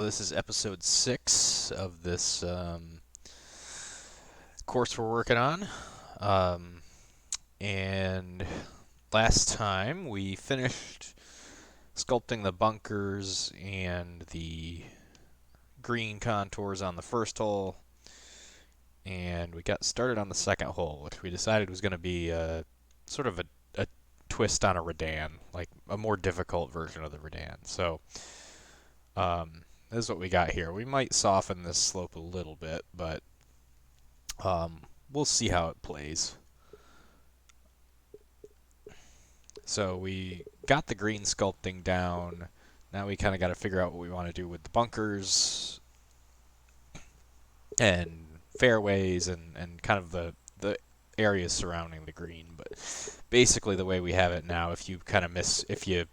This is episode 6 of this course we're working on. Um, and last time we finished sculpting the bunkers and the green contours on the first hole, and we got started on the second hole, which we decided was going to be sort of a twist on a Redan, like a more difficult version of the Redan. So, this is what we got here. We might soften this slope a little bit, but we'll see how it plays. So we got the green sculpting down. Now we kind of got to figure out what we want to do with the bunkers and fairways and kind of the areas surrounding the green. But basically the way we have it now, if you kind of if you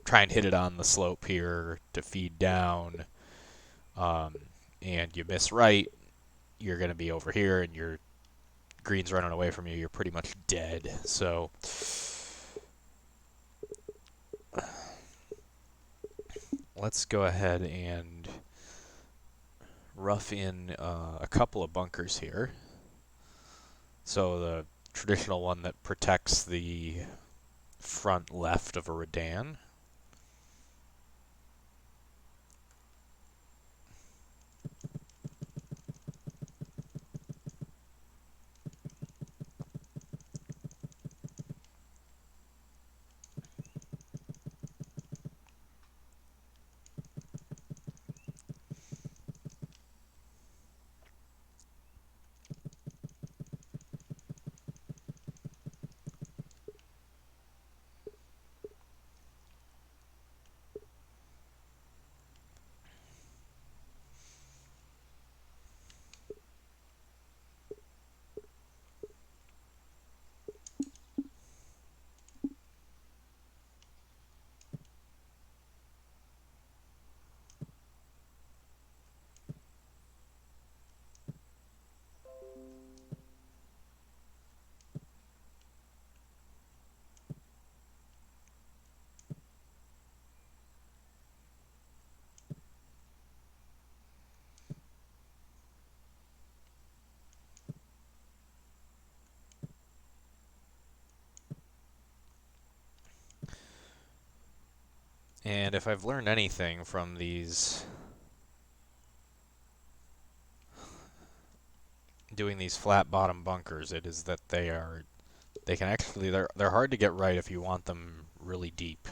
try and hit it on the slope here to feed down, um, and you miss right, you're going to be over here and your green's running away from you. You're pretty much dead. So let's go ahead and rough in a couple of bunkers here. So the traditional one that protects the front left of a Redan. And if I've learned anything from these doing these flat bottom bunkers, it is that they can actually they're hard to get right if you want them really deep.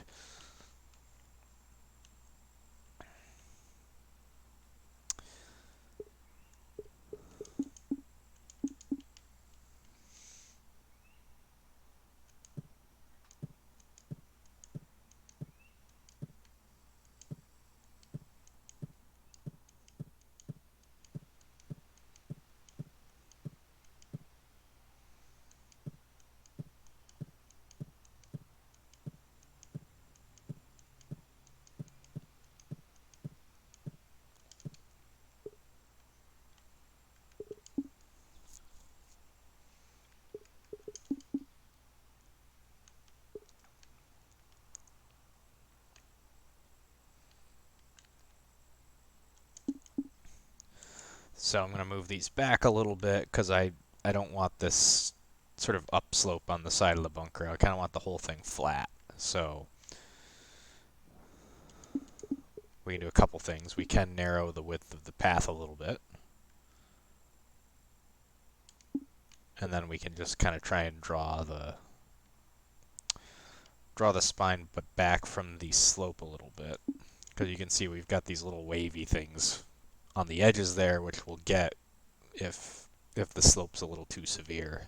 So I'm going to move these back a little bit because I don't want this sort of upslope on the side of the bunker. I kind of want the whole thing flat. So we can do a couple things. We can narrow the width of the path a little bit. And then we can just kind of try and draw the spine but back from the slope a little bit. Because you can see we've got these little wavy things on the edges there, which we'll get if the slope's a little too severe.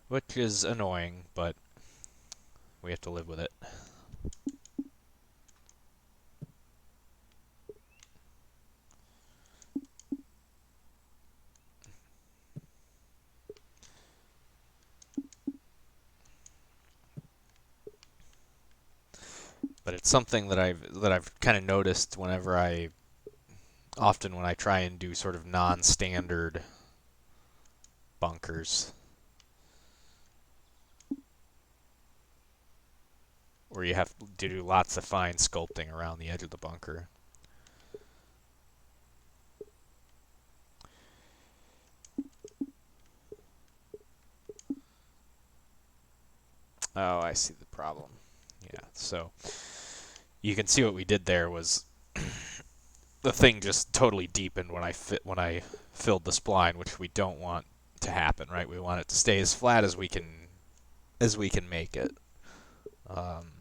Which is annoying, but we have to live with it. But it's something that I've kind of noticed often when I try and do sort of non-standard bunkers. where you have to do lots of fine sculpting around the edge of the bunker. Oh, I see the problem. Yeah, so you can see what we did there was the thing just totally deepened when I filled the spline, which we don't want to happen, right? We want it to stay as flat as we can make it. Um,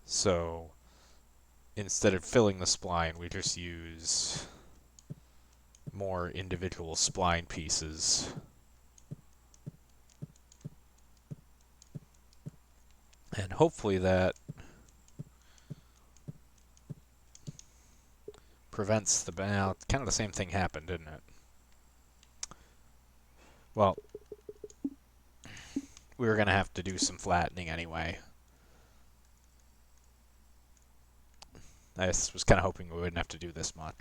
so instead of filling the spline, we just use more individual spline pieces. And hopefully that prevents the... Now, kind of the same thing happened, didn't it? Well, we were going to have to do some flattening anyway. I just was kind of hoping we wouldn't have to do this much.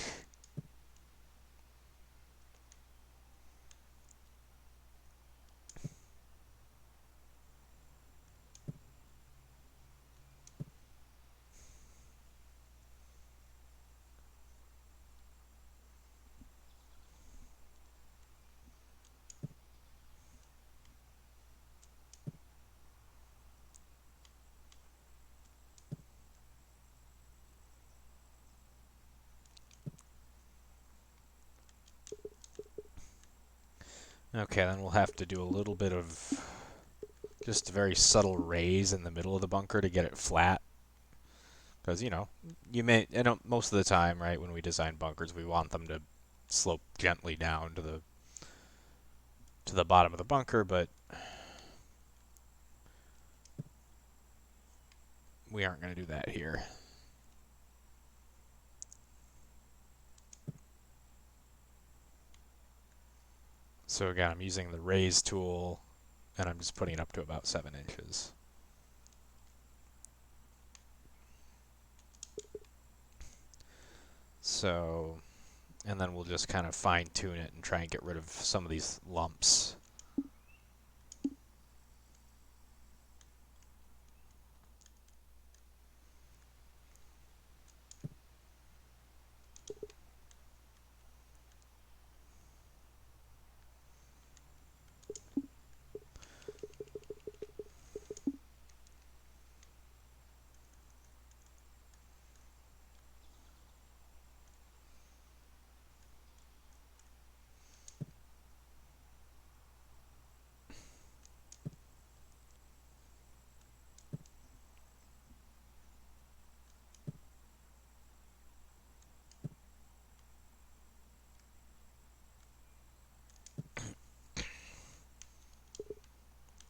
Okay, then we'll have to do a little bit of just a very subtle raise in the middle of the bunker to get it flat. Because, most of the time, right, when we design bunkers, we want them to slope gently down to the bottom of the bunker, but we aren't going to do that here. So again, I'm using the raise tool, and I'm just putting it up to about 7 inches. So, and then we'll just kind of fine tune it and try and get rid of some of these lumps.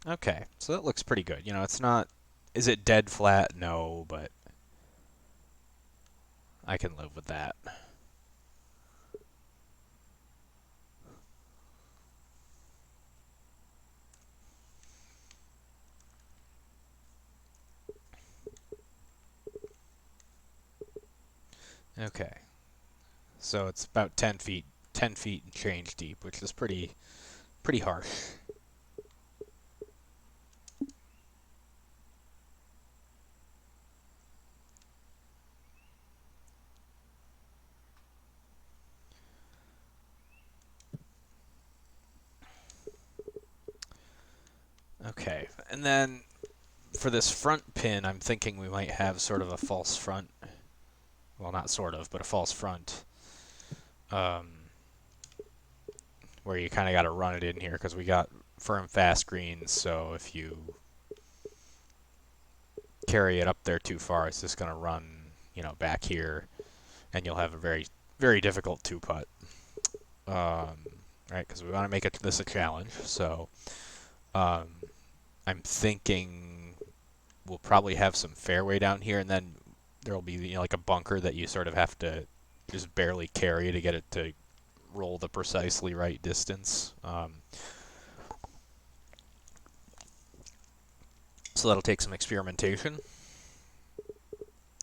Okay, so that looks pretty good. It's not... Is it dead flat? No, but I can live with that. Okay, so it's about 10 feet and change deep, which is pretty harsh. Okay, and then for this front pin, I'm thinking we might have sort of a false front. Well, not sort of, but a false front. Where you kind of got to run it in here because we got firm fast greens, so if you carry it up there too far, it's just going to run, back here, and you'll have a very, very difficult two-putt. Right, because we want to make this a challenge, so I'm thinking we'll probably have some fairway down here, and then there'll be like a bunker that you sort of have to just barely carry to get it to roll the precisely right distance. So that'll take some experimentation,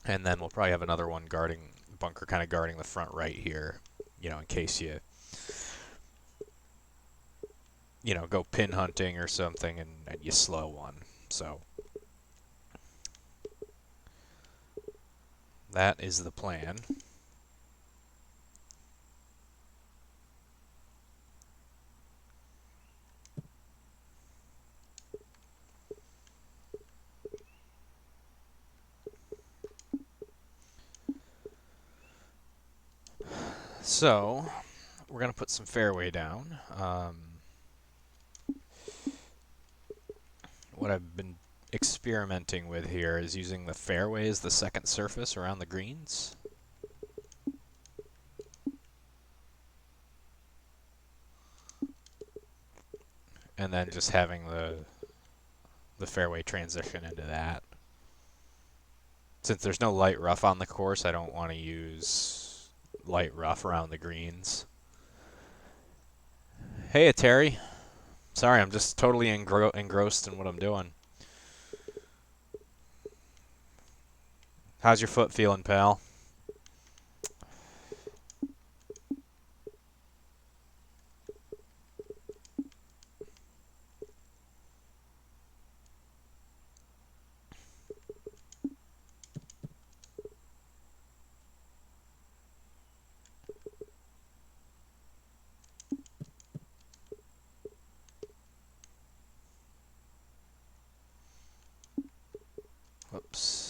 and then we'll probably have another one bunker kind of guarding the front right here, in case you go pin hunting or something and you slow one. So that is the plan. So we're going to put some fairway down. What I've been experimenting with here is using the fairway as the second surface around the greens. And then just having the fairway transition into that. Since there's no light rough on the course, I don't want to use light rough around the greens. Hey, Terry. Sorry, I'm just totally engrossed in what I'm doing. How's your foot feeling, pal? Whoops.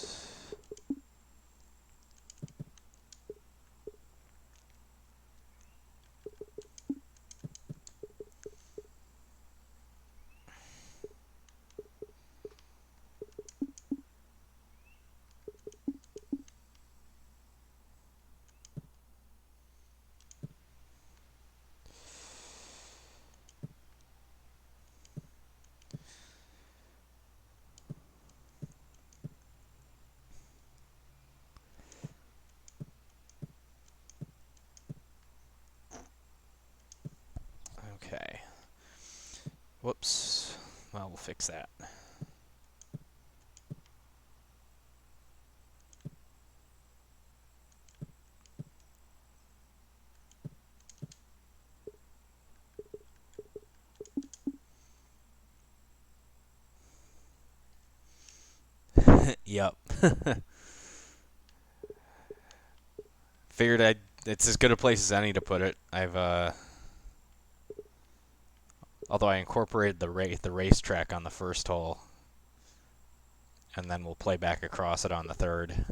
Okay. Whoops. Well, we'll fix that. Yep. Figured it's as good a place as any to put it. Although I incorporated the racetrack on the first hole, and then we'll play back across it on the third.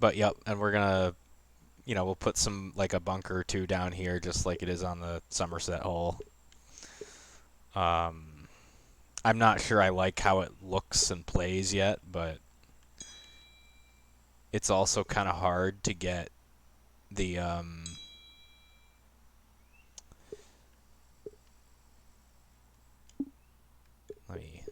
But yep, and we're gonna, we'll put some like a bunker or two down here, just like it is on the Somerset hole. I'm not sure I like how it looks and plays yet, but it's also kind of hard to get the let me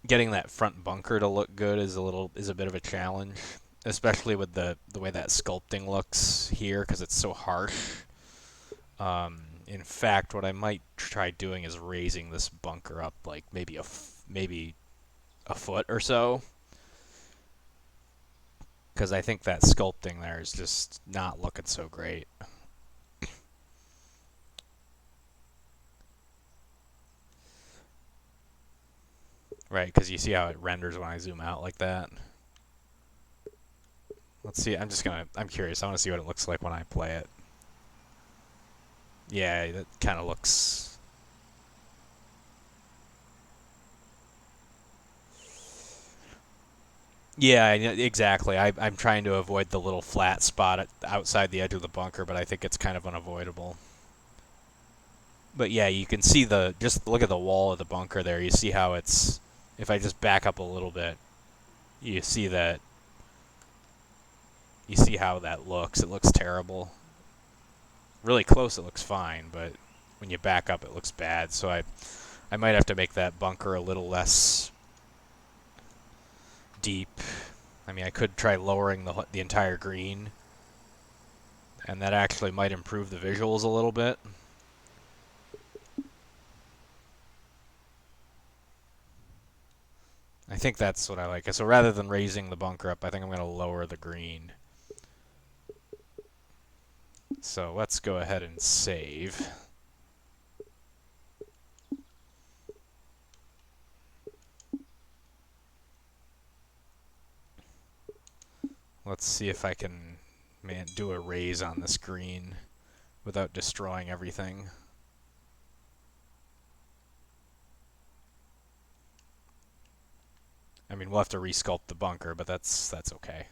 getting that front bunker to look good is a bit of a challenge, especially with the way that sculpting looks here because it's so harsh. In fact, what I might try doing is raising this bunker up like maybe a foot or so, because I think that sculpting there is just not looking so great. Right, because you see how it renders when I zoom out like that. Let's see. I'm curious. I want to see what it looks like when I play it. Yeah, that kind of looks. Yeah, exactly. I'm trying to avoid the little flat spot outside the edge of the bunker, but I think it's kind of unavoidable. But yeah, you can see just look at the wall of the bunker there. You see how it's, if I just back up a little bit, you see that, you see how that looks. It looks terrible. Really close, it looks fine, but when you back up, it looks bad. So I might have to make that bunker a little less deep. I mean, I could try lowering the entire green, and that actually might improve the visuals a little bit. I think that's what I like. So rather than raising the bunker up, I think I'm going to lower the green. So let's go ahead and save. Let's see if I can do a raise on the screen without destroying everything. I mean, we'll have to resculpt the bunker, but that's okay.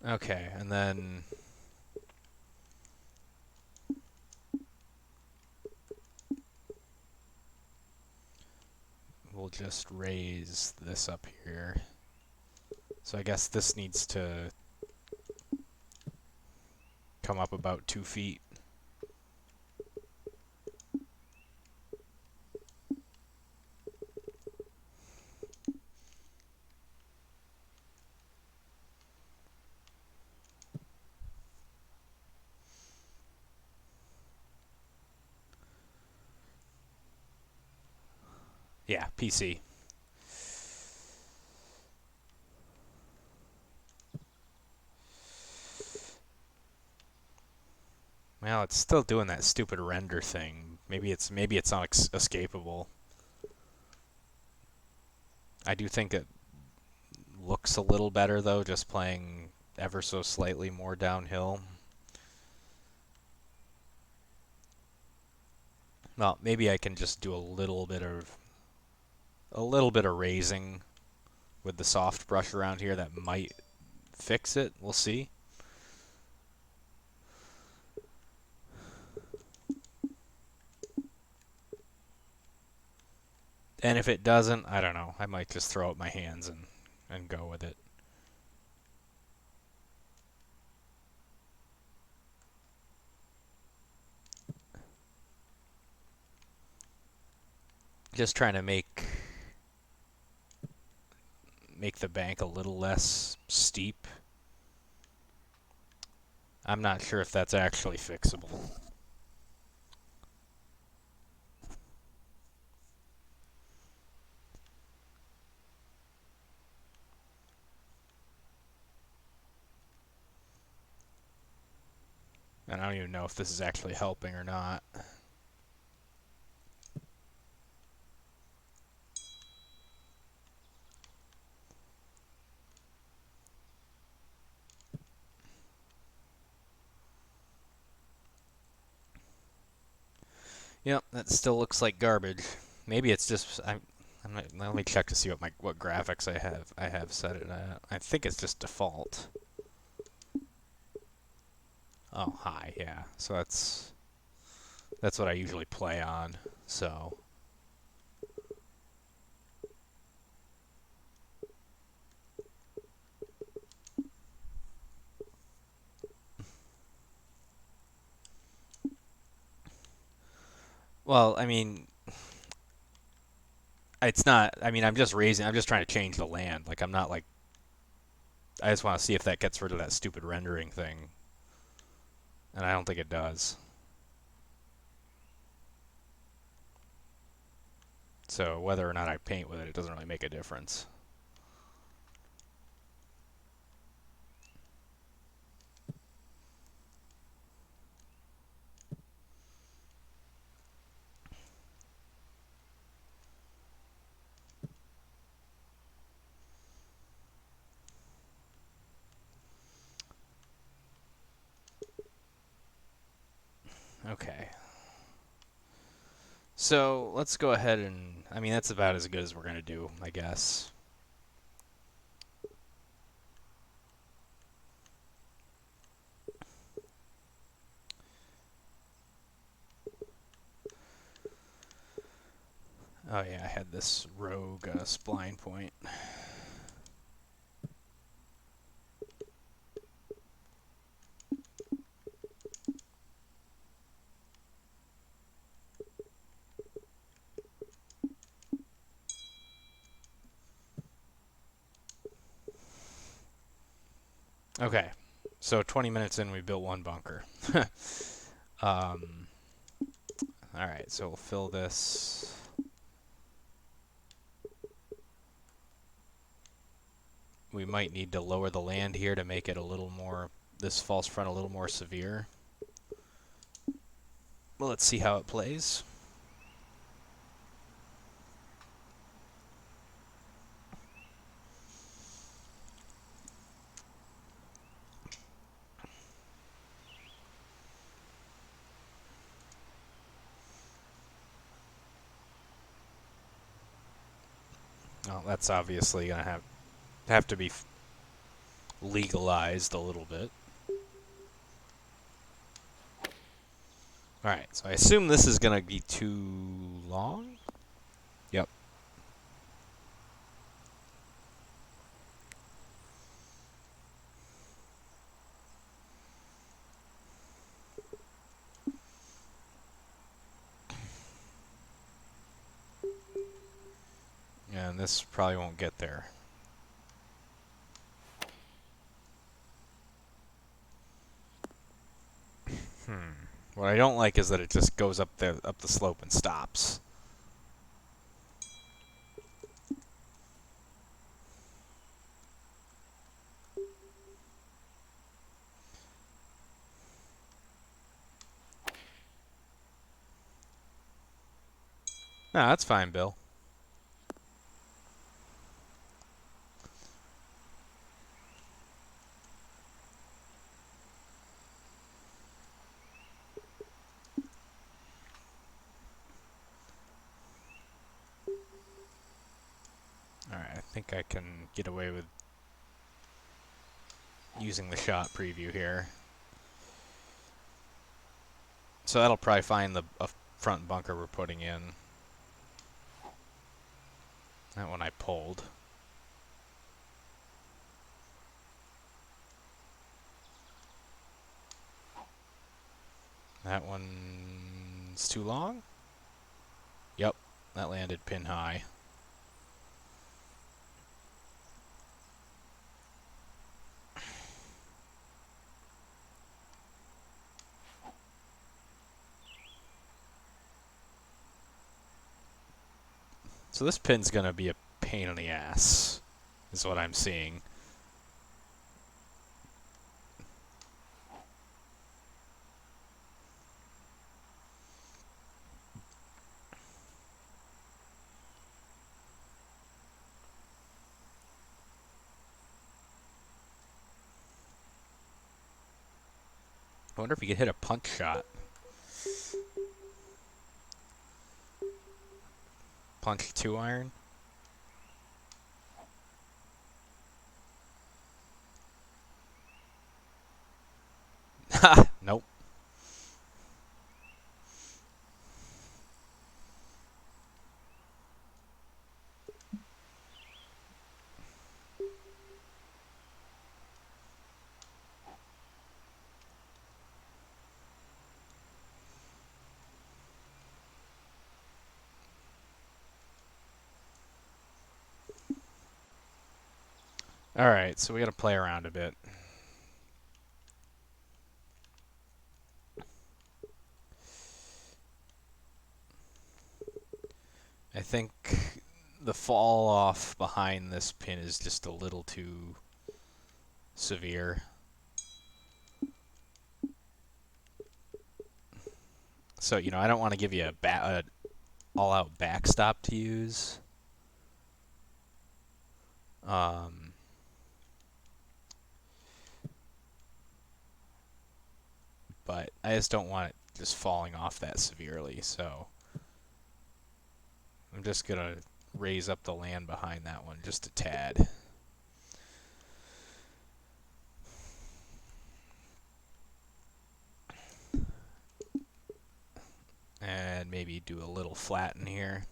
Okay, and then we'll just raise this up here. So I guess this needs to come up about 2 feet. Yeah, PC. Well, it's still doing that stupid render thing. Maybe it's not escapable. I do think it looks a little better though, just playing ever so slightly more downhill. Well, maybe I can just do a little bit of raising with the soft brush around here that might fix it. We'll see. And if it doesn't, I don't know. I might just throw up my hands and go with it. Just trying to make the bank a little less steep. I'm not sure if that's actually fixable. And I don't even know if this is actually helping or not. Yep, that still looks like garbage. Maybe it's just let me check to see what graphics I have set it at. I think it's just default. Oh, high, yeah. So that's what I usually play on. So well, I mean, it's not. I mean, I'm just trying to change the land. Like I'm not like. I just want to see if that gets rid of that stupid rendering thing. And I don't think it does. So whether or not I paint with it, it doesn't really make a difference. Okay. So let's go ahead and, I mean, that's about as good as we're going to do, I guess. Oh yeah, I had this rogue spline point. Okay, so 20 minutes in, we built one bunker. um, all right, so we'll fill this. We might need to lower the land here to make it a little more, this false front a little more severe. Well, let's see how it plays. Well, that's obviously going to have to be legalized a little bit. All right, so I assume this is going to be too long. Yep. And this probably won't get there. What I don't like is that it just goes up the slope and stops. No, that's fine, Bill. Alright, I think I can get away with using the shot preview here. So that'll probably find the front bunker we're putting in. That one I pulled. That one's too long? Yep, that landed pin high. So this pin's gonna be a pain in the ass, is what I'm seeing. I wonder if you could hit a punch shot. Punch 2-iron? Ha! Nope. Alright, so we gotta play around a bit. I think the fall off behind this pin is just a little too severe. So, you know, I don't want to give you a all-out backstop to use. But I just don't want it just falling off that severely, so I'm just going to raise up the land behind that one just a tad. And maybe do a little flatten here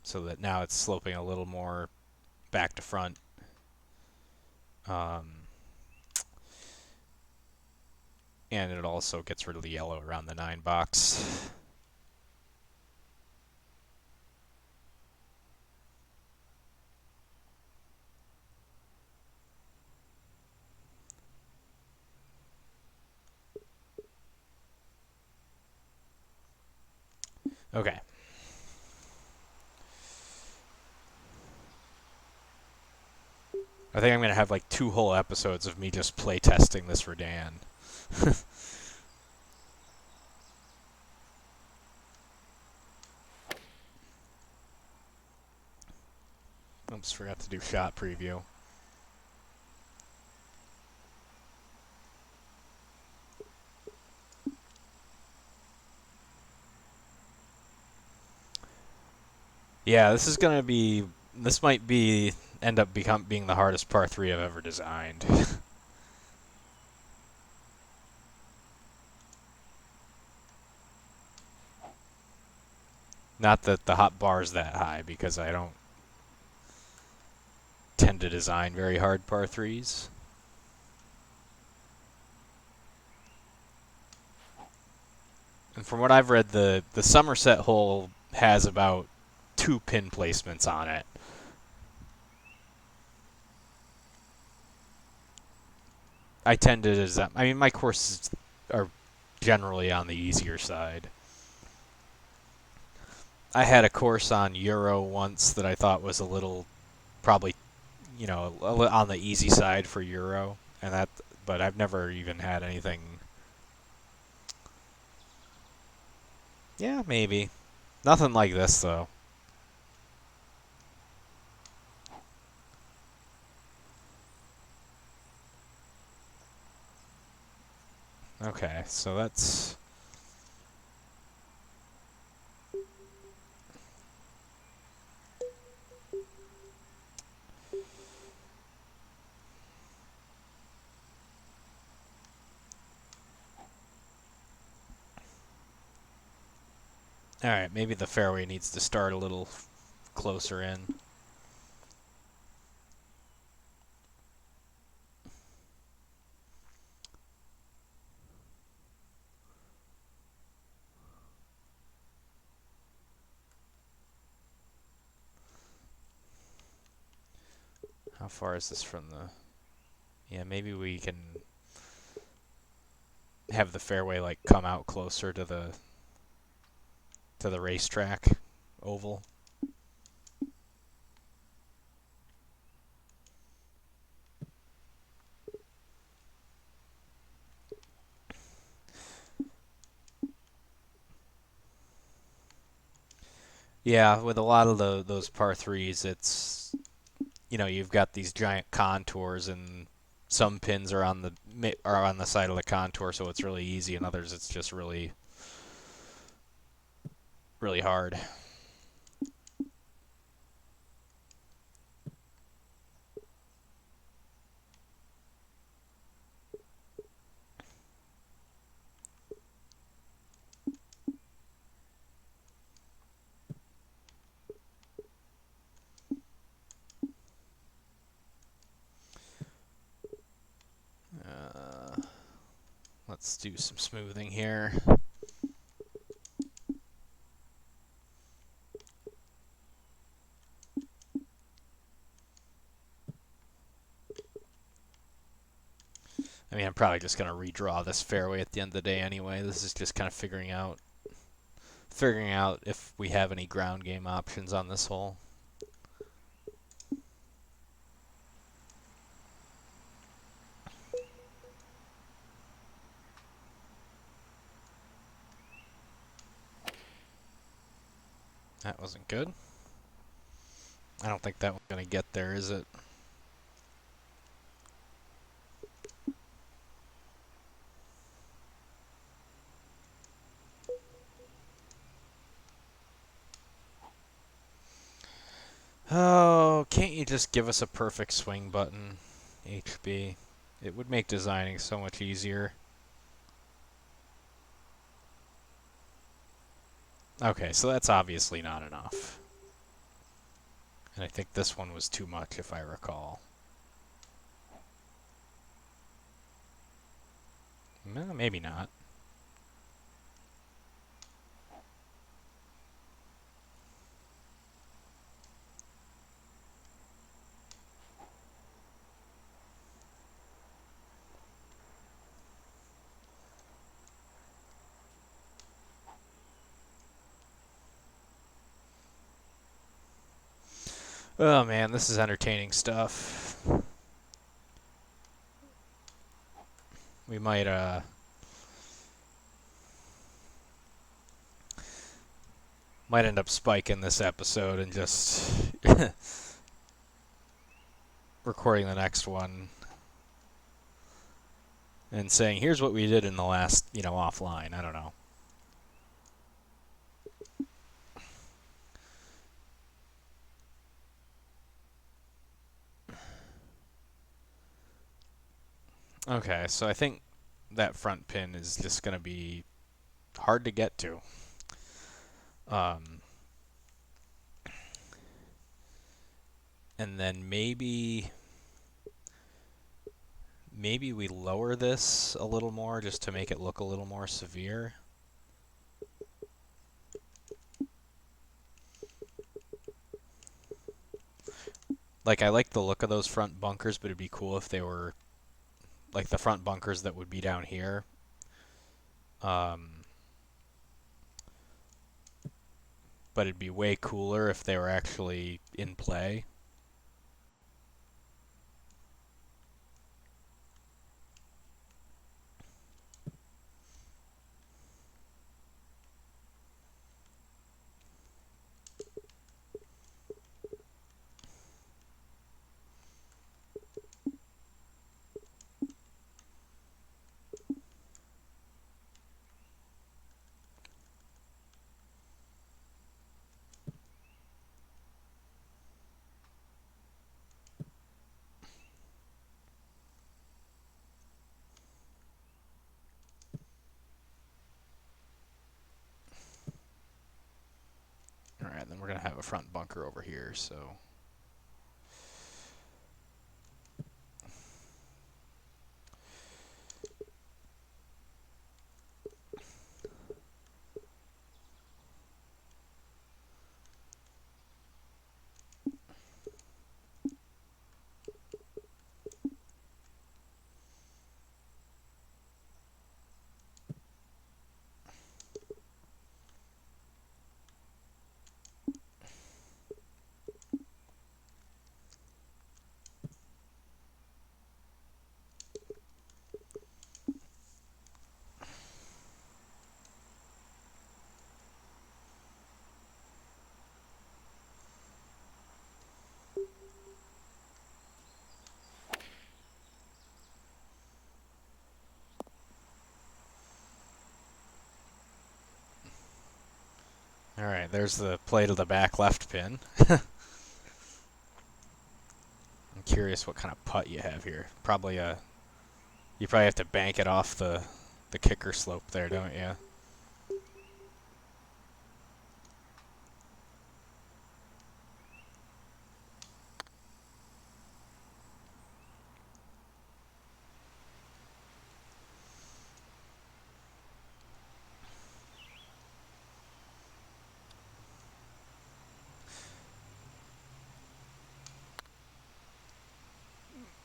so that now it's sloping a little more back to front. And it also gets rid of the yellow around the 9 box. Okay. I think I'm gonna have like 2 whole episodes of me just playtesting this Redan. Oops, forgot to do shot preview. Yeah, this is gonna be. This might be end up being the hardest par 3 I've ever designed. Not that the hot bar is that high, because I don't tend to design very hard par 3s. And from what I've read, the Somerset hole has about 2 pin placements on it. I tend to design. I mean, my courses are generally on the easier side. I had a course on Euro once that I thought was a little, probably, on the easy side for Euro, and that. But I've never even had anything. Yeah, maybe. Nothing like this though. Okay, so that's. Alright, maybe the fairway needs to start a little closer in. How far is this from the... Yeah, maybe we can have the fairway like come out closer to the racetrack oval. Yeah, with a lot of those par threes, it's you've got these giant contours, and some pins are on the side of the contour, so it's really easy, and others it's just really really hard. Uh, let's do some smoothing here. I mean, I'm probably just going to redraw this fairway at the end of the day anyway. This is just kind of figuring out if we have any ground game options on this hole. That wasn't good. I don't think that one's going to get there, is it? Oh, can't you just give us a perfect swing button, HB? It would make designing so much easier. Okay, so that's obviously not enough. And I think this one was too much, if I recall. Well, maybe not. Oh man, this is entertaining stuff. We might end up spiking this episode and just recording the next one and saying, here's what we did in the last, offline. I don't know. Okay, so I think that front pin is just going to be hard to get to. And then maybe we lower this a little more just to make it look a little more severe. Like, I like the look of those front bunkers, but it'd be cool if they were like the front bunkers that would be down here. But it'd be way cooler if they were actually in play. Alright, then we're going to have a front bunker over here, so... Alright, there's the play to the back left pin. I'm curious what kind of putt you have here. You probably have to bank it off the kicker slope there, don't you?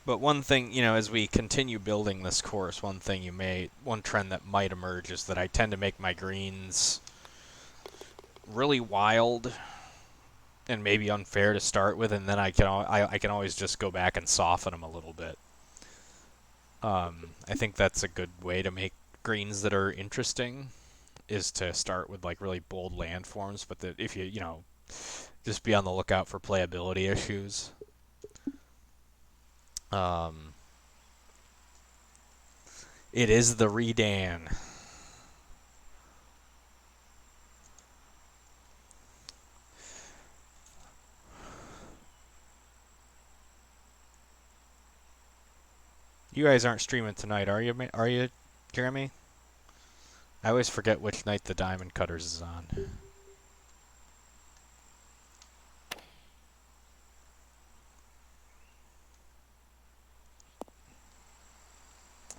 But one thing, as we continue building this course, one trend that might emerge is that I tend to make my greens really wild and maybe unfair to start with, and then I can always just go back and soften them a little bit. I think that's a good way to make greens that are interesting, is to start with like really bold landforms, but that if you just be on the lookout for playability issues. It is the Redan. You guys aren't streaming tonight, are you? Are you, Jeremy? I always forget which night the Diamond Cutters is on.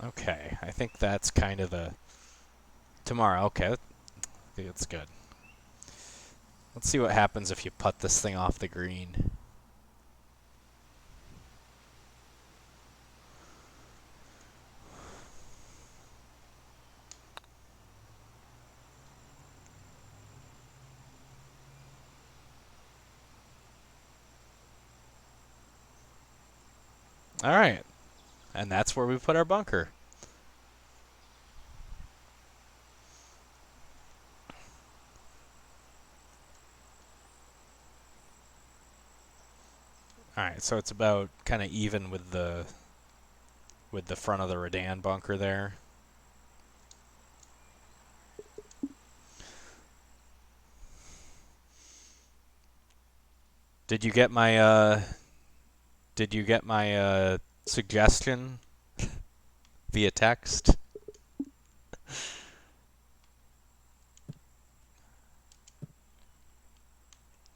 Okay, I think that's kind of the... Tomorrow, okay. That's good. Let's see what happens if you putt this thing off the green. All right. And that's where we put our bunker. All right, so it's about kind of even with the front of the Redan bunker there. Did you get my suggestion via text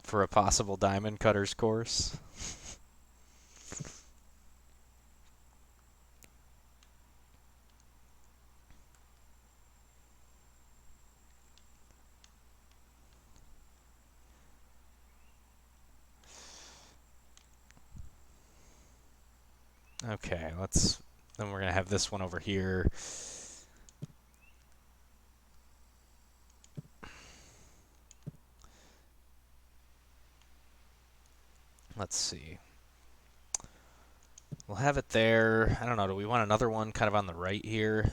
for a possible diamond cutters course? Okay, let's. Then we're gonna have this one over here. Let's see. We'll have it there. I don't know. Do we want another one kind of on the right here?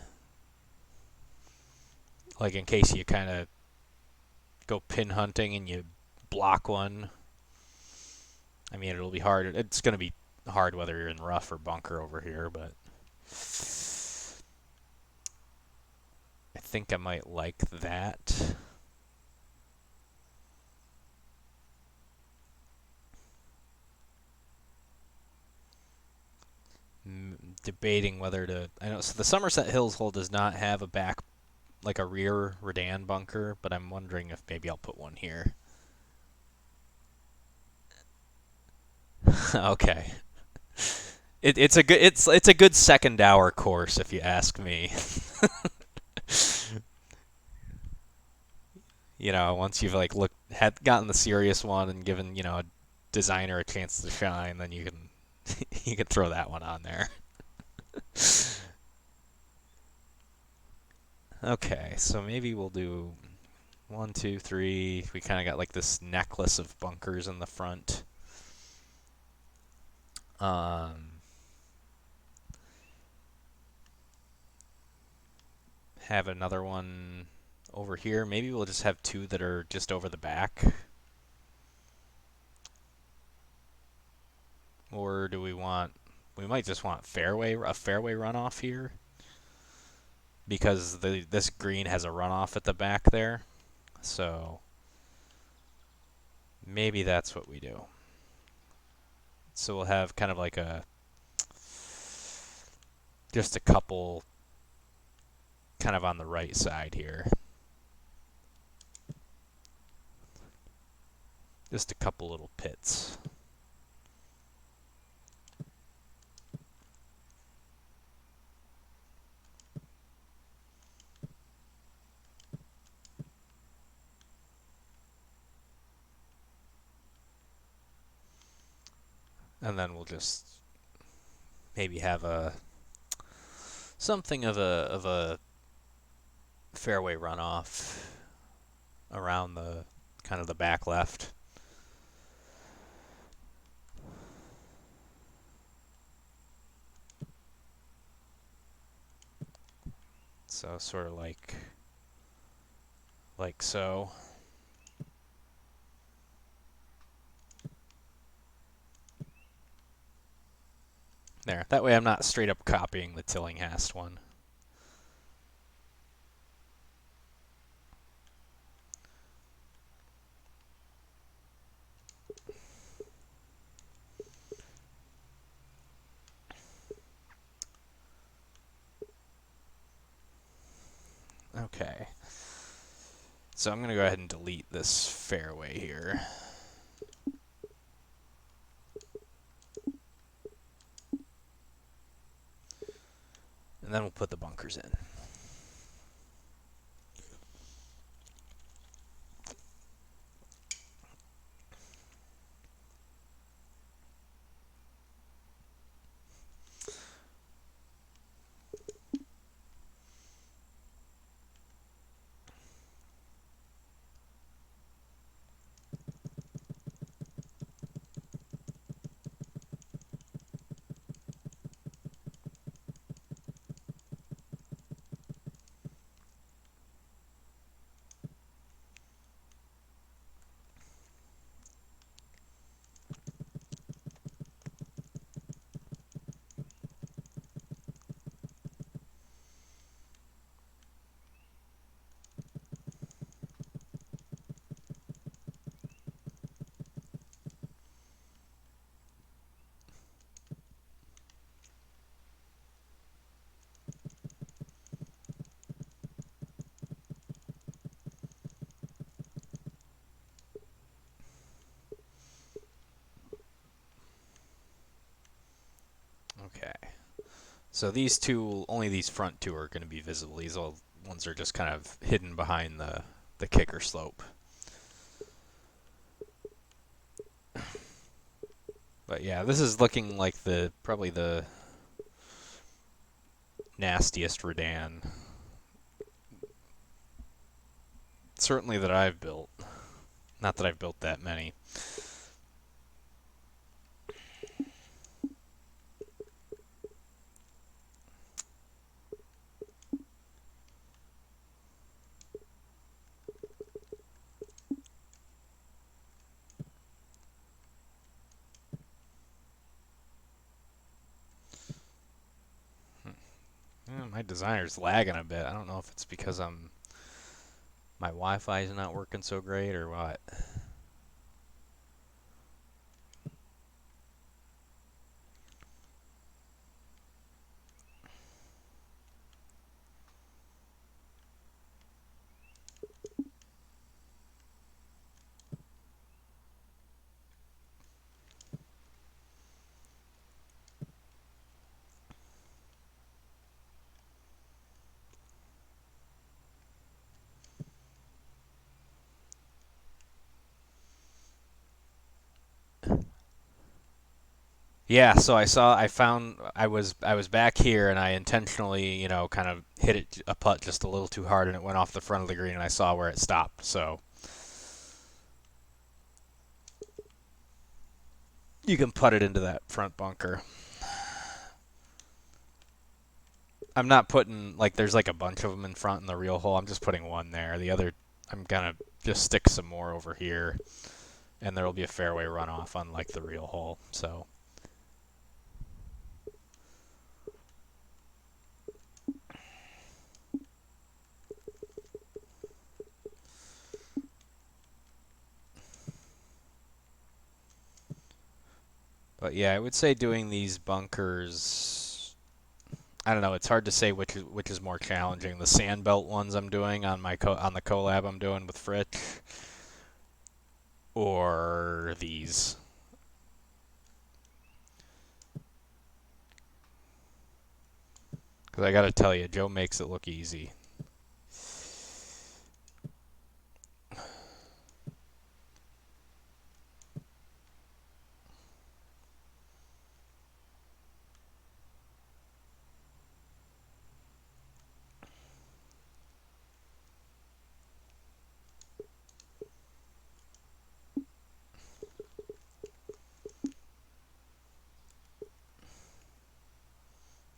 Like in case you kind of go pin hunting and you block one. I mean, it'll be hard. It's going to be hard whether you're in rough or bunker over here, but I think I might like that. Debating whether to. I know so the Somerset Hills hole does not have a back, like a rear Redan bunker, but I'm wondering if maybe I'll put one here. Okay. It's a good second hour course if you ask me. You know, once you've like gotten the serious one and given, you know, a designer a chance to shine, then you can you can throw that one on there. Okay, so maybe we'll do 1, 2, 3. We kind of got like this necklace of bunkers in the front. Have another one over here. Maybe we'll just have two that are just over the back. Or do we want... We might just want a fairway runoff here. Because this green has a runoff at the back there. So maybe that's what we do. So we'll have kind of like just a couple kind of on the right side here. Just a couple little pits. And then we'll just maybe have something of a fairway runoff around the kind of the back left. So sort of like so. There. That way I'm not straight up copying the Tillinghast one. Okay. So I'm going to go ahead and delete this fairway here. And then we'll put the bunkers in. Okay. So these two, only these front two are going to be visible. These ones are just kind of hidden behind the kicker slope. But yeah, this is looking like probably the nastiest Redan. Certainly that I've built. Not that I've built that many. My designer's lagging a bit. I don't know if it's because my Wi-Fi is not working so great or what. Yeah, so I was back here and I intentionally, kind of hit a putt just a little too hard and it went off the front of the green and I saw where it stopped. So you can putt it into that front bunker. I'm not putting there's like a bunch of them in front in the real hole. I'm just putting one there. The other I'm gonna just stick some more over here and there will be a fairway runoff unlike the real hole. So but yeah, I would say doing these bunkers. I don't know. It's hard to say which is more challenging. The sandbelt ones I'm doing on on the collab I'm doing with Fritz, or these. Because I got to tell you, Joe makes it look easy.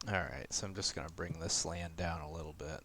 All right, so I'm just gonna bring this land down a little bit.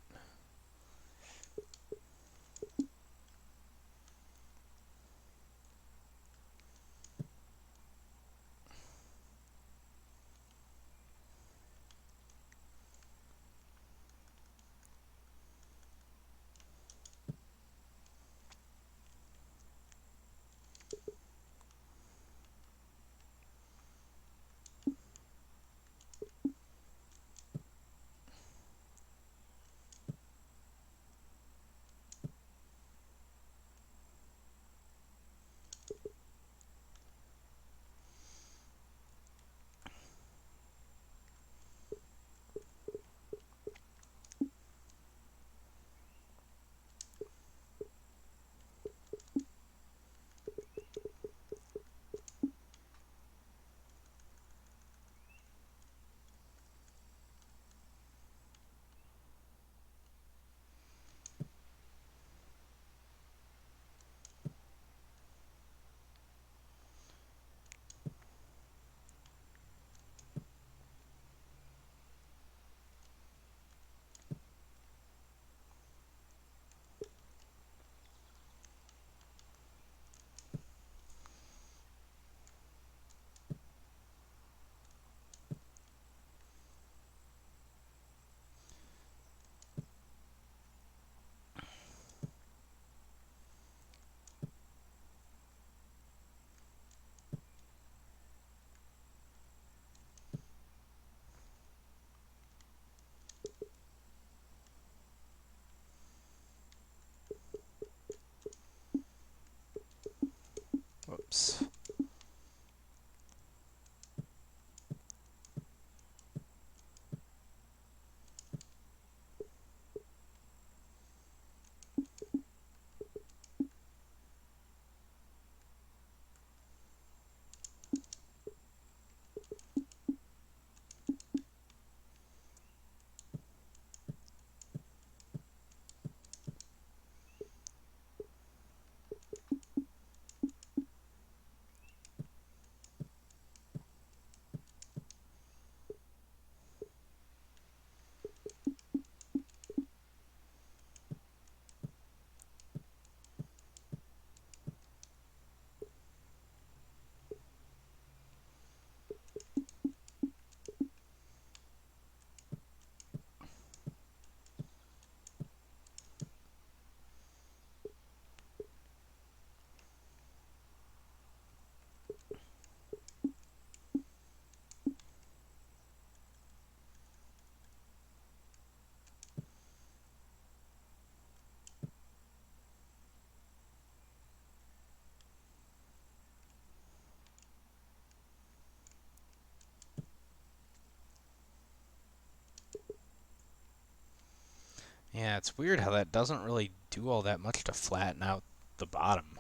Yeah, it's weird how that doesn't really do all that much to flatten out the bottom.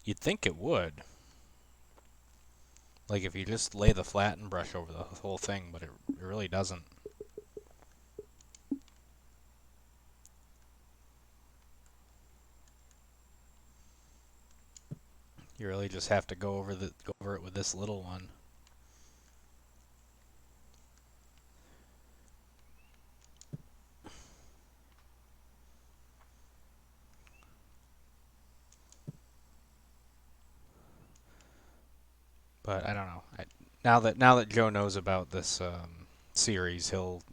You'd think it would. Like if you just lay the flatten brush over the whole thing, but it really doesn't. You really just have to go over it with this little one. But I don't know. Now that Joe knows about this series, he'll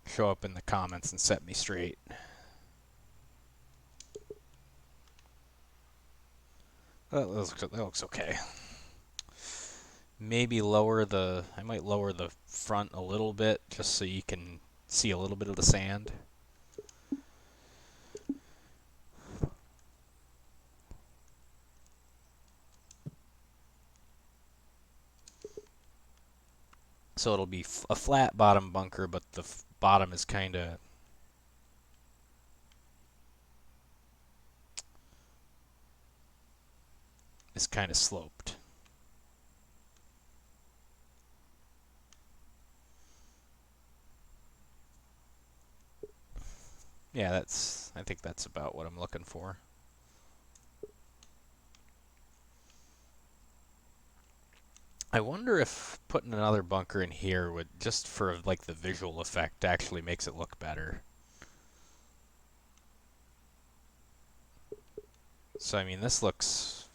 show up in the comments and set me straight. That looks okay. Maybe I might lower the front a little bit just so you can see a little bit of the sand. So it'll be a flat bottom bunker, but the bottom is kind of sloped. Yeah, I think that's about what I'm looking for. I wonder if putting another bunker in here would, just for like the visual effect, actually makes it look better. So I mean, this looks,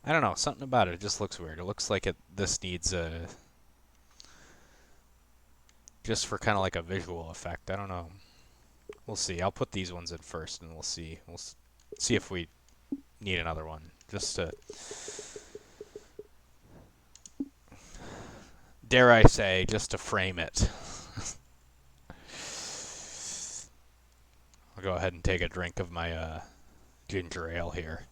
I don't know, something about it just looks weird. It looks like this needs a, just for kind of like a visual effect. I don't know. We'll see. I'll put these ones in first, and we'll see. We'll see if we need another one, just to, dare I say, just to frame it. I'll go ahead and take a drink of my ginger ale here.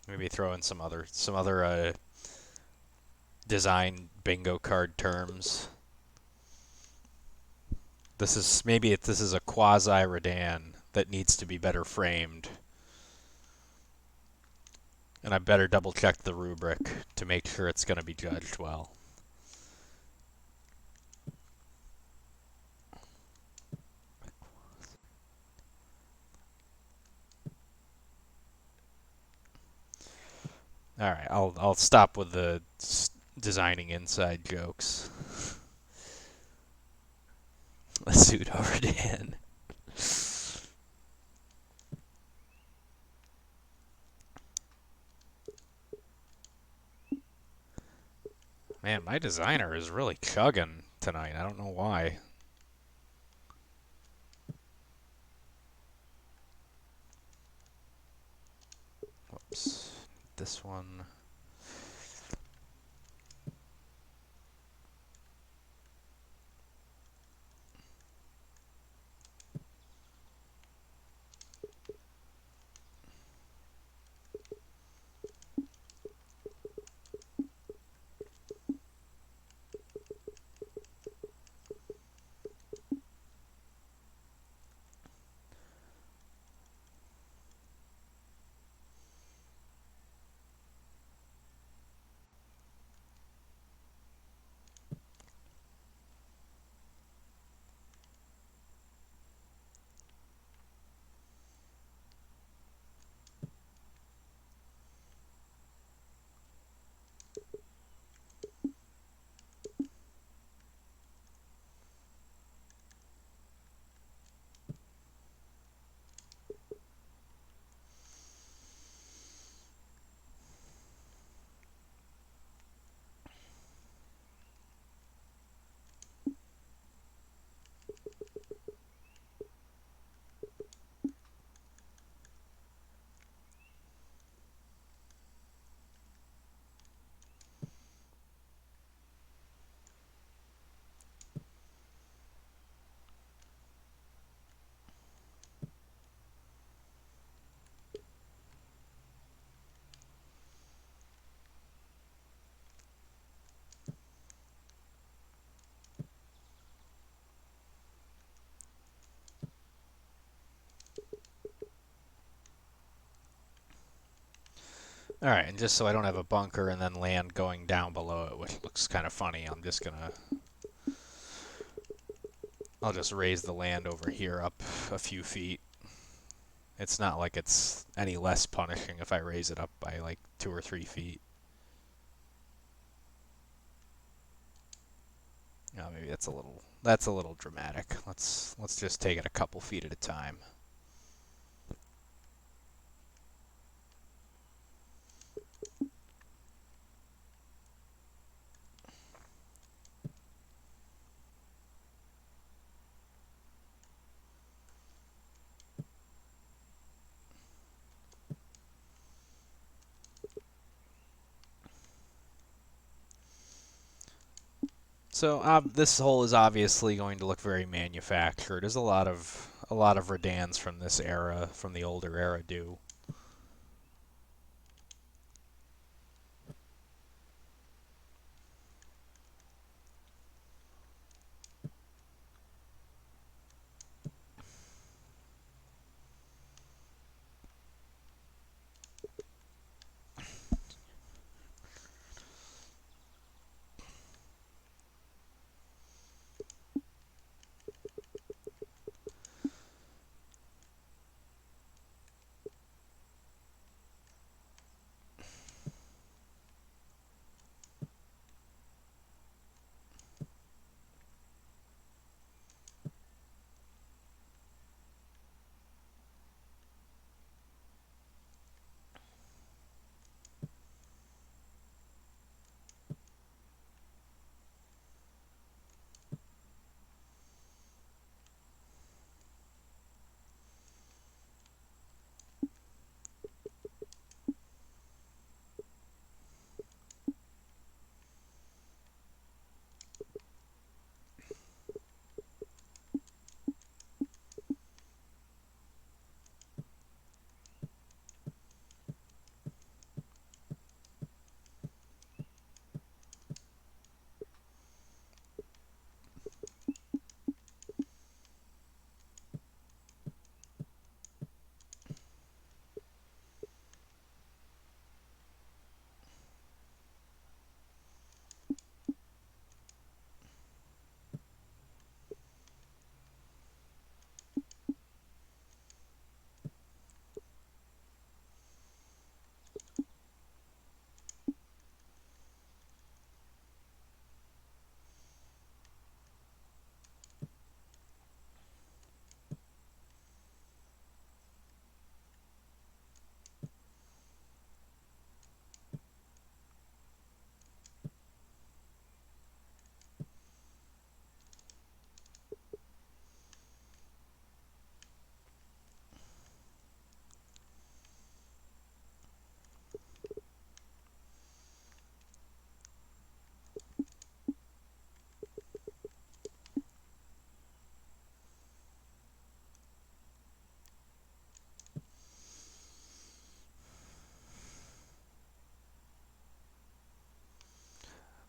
Maybe throw in some other design bingo card terms. This is a quasi Redan that needs to be better framed, and I better double check the rubric to make sure it's going to be judged well. All right, I'll stop with the designing inside jokes. A pseudo Redan. Man, my designer is really chugging tonight. I don't know why. Whoops. This one. All right, and just so I don't have a bunker and then land going down below it, which looks kind of funny, I'll just raise the land over here up a few feet. It's not like it's any less punishing if I raise it up by like 2 or 3 feet. No, maybe that's a little dramatic. Let's just take it a couple feet at a time. So this hole is obviously going to look very manufactured, as a lot of Redans from this era, from the older era, do.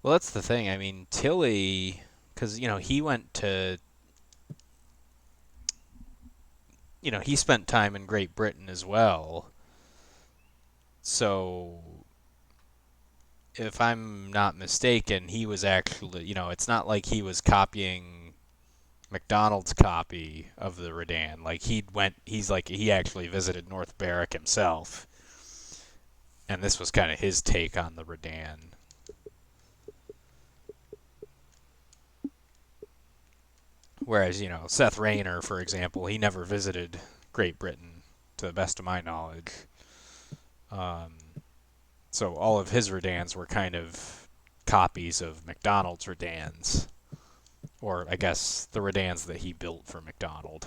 Well, that's the thing. I mean, Tilly, because he went to, he spent time in Great Britain as well. So, if I'm not mistaken, he was actually, it's not like he was copying MacDonald's copy of the Redan. Like he actually visited North Berwick himself, and this was kind of his take on the Redan. Whereas, Seth Rayner, for example, he never visited Great Britain, to the best of my knowledge. Um, so all of his Redans were kind of copies of MacDonald's Redans, or I guess the Redans that he built for MacDonald.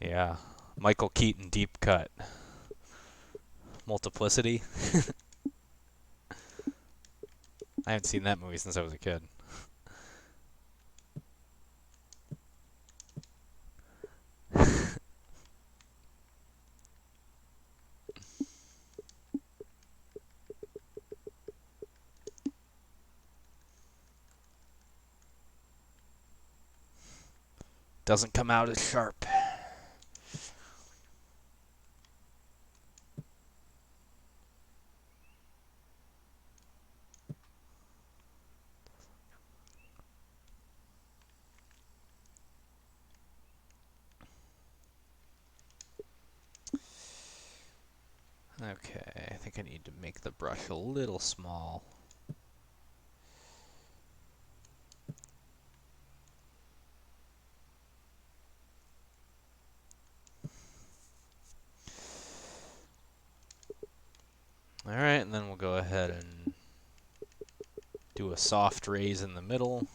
Yeah, Michael Keaton deep cut. Multiplicity. I haven't seen that movie since I was a kid. Doesn't come out as sharp. Okay, I think I need to make the brush a little small. Alright, and then we'll go ahead and do a soft raise in the middle.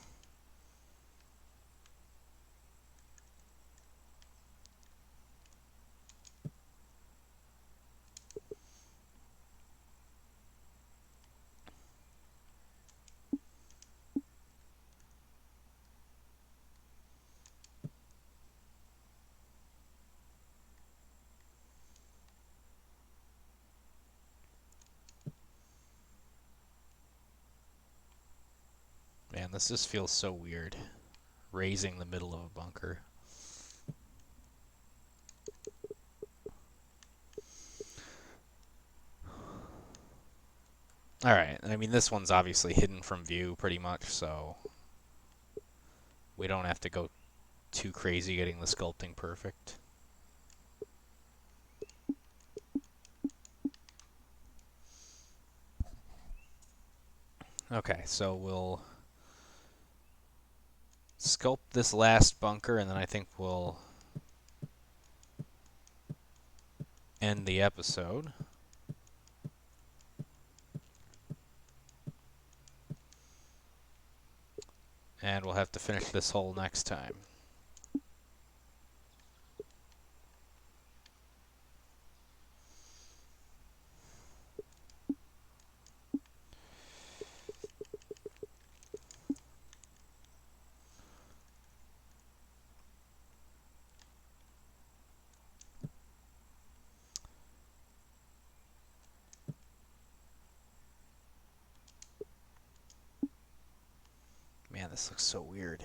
Man, this just feels so weird, raising the middle of a bunker. Alright, I mean, this one's obviously hidden from view pretty much, so we don't have to go too crazy getting the sculpting perfect. Okay, so we'll sculpt this last bunker, and then I think we'll end the episode. And we'll have to finish this hole next time. Man, this looks so weird.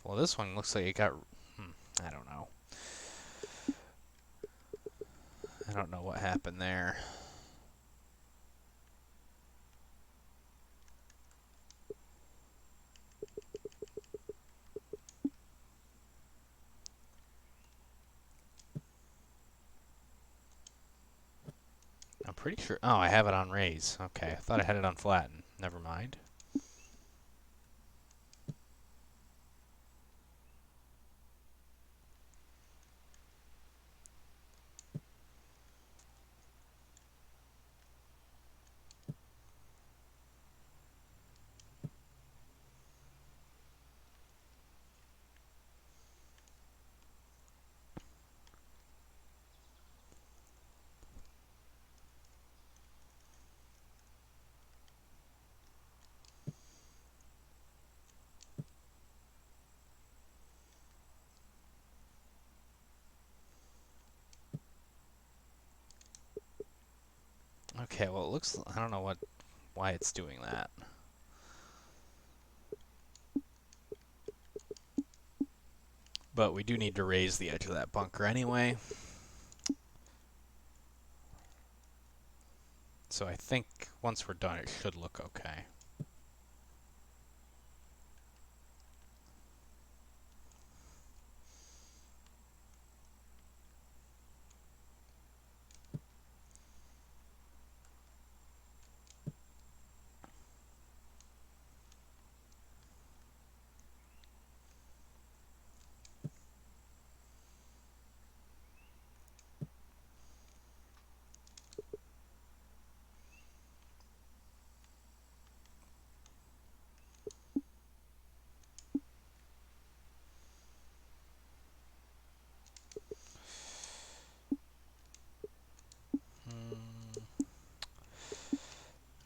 Well, this one looks like it got... I don't know. I don't know what happened there. I'm pretty sure... Oh, I have it on raise. Okay, I thought I had it on flatten. Never mind. Okay, well, it looks... I don't know why it's doing that. But we do need to raise the edge of that bunker anyway. So I think once we're done, it should look okay.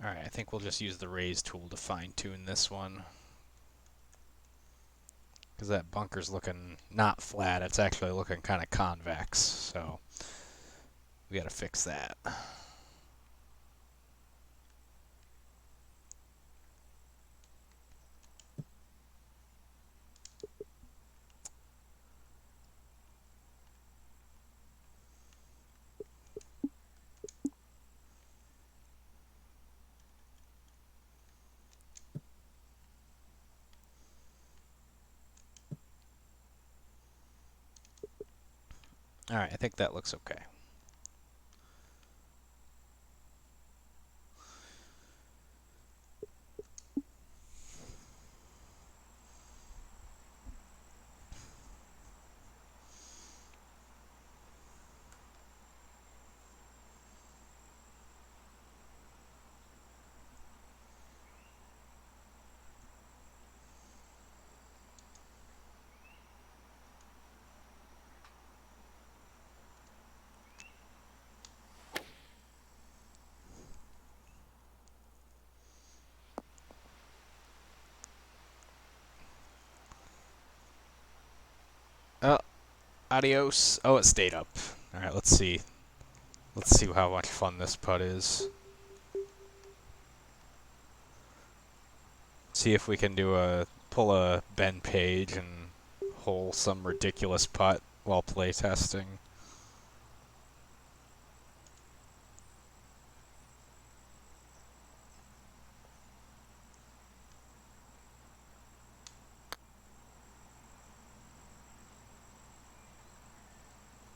Alright, I think we'll just use the raise tool to fine-tune this one. Because that bunker's looking not flat, it's actually looking kind of convex, so we gotta fix that. Alright, I think that looks okay. Oh, adios. Oh, it stayed up. Alright, let's see. Let's see how much fun this putt is. See if we can pull a Ben Page and hole some ridiculous putt while playtesting.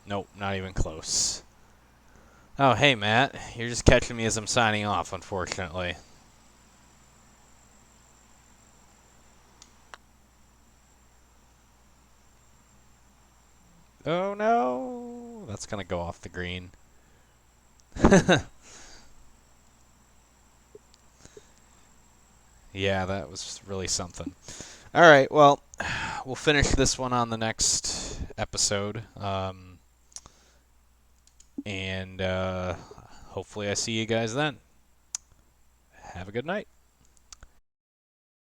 Nope, not even close. Oh, hey, Matt. You're just catching me as I'm signing off, unfortunately. Oh, no. That's going to go off the green. Yeah, that was really something. All right, well, we'll finish this one on the next episode. And hopefully I see you guys then. Have a good night.